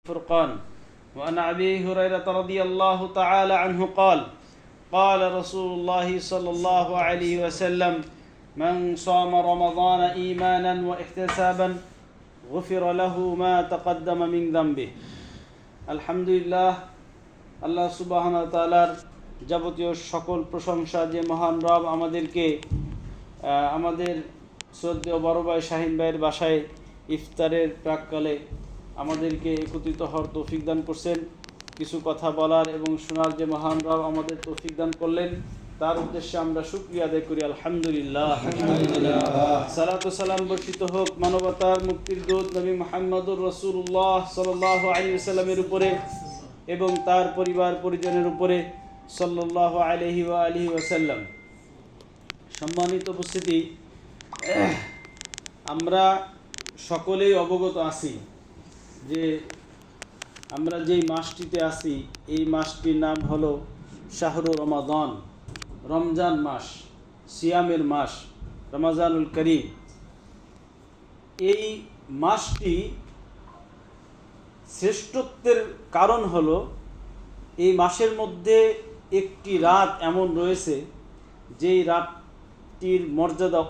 فرقان وعن أبي هريرة رضي الله تعالى عنه قال قال رسول الله صلى الله عليه وسلم من صام رمضان إيمانا واحتسابا غفر له ما تقدم من ذنبه الحمد لله আল্লাহ সুবহানাহু ওয়া তাআলার যাবতীয় সকল প্রশংসা যে মহান রব আমাদেরকে আমাদের শ্রদ্ধেয় বড় ভাই শাহিন ভাইয়ের বাসায় ইফতারের প্রাককালে আমাদেরকে একত্রিত হওয়ার তৌফিক দান করছেন। কিছু কথা বলার এবং শোনার যে মহান রব আমাদের তৌফিক দান করলেন তার উদ্দেশ্যে আমরা শুকরিয়া আদায় করি। আলহামদুলিল্লাহ। সালাত ও সালাম বর্ষিত হোক মানবতার মুক্তির দূত নবী মুহাম্মদুর রাসূলুল্লাহ সাল্লাল্লাহু আলাইহি ওয়াসাল্লামের উপরে এবং তার পরিবার পরিজনের উপরে সাল্লাল্লাহু আলাইহি ওয়া আলিহি ওয়াসাল্লাম। সম্মানিত উপস্থিতি, আমরা সকলেই অবগত আছি যে আমরা যেই মাসটিতে আছি এই মাসটির নাম হলো শাহরু রমাদান, রমজান মাস, সিয়ামের মাস, রমজানুল করিম। এই মাসটি শ্রেষ্ঠত্বের কারণ হলো এই মাসের মধ্যে একটি রাত এমন রয়েছে যেই রাতটির মর্যাদা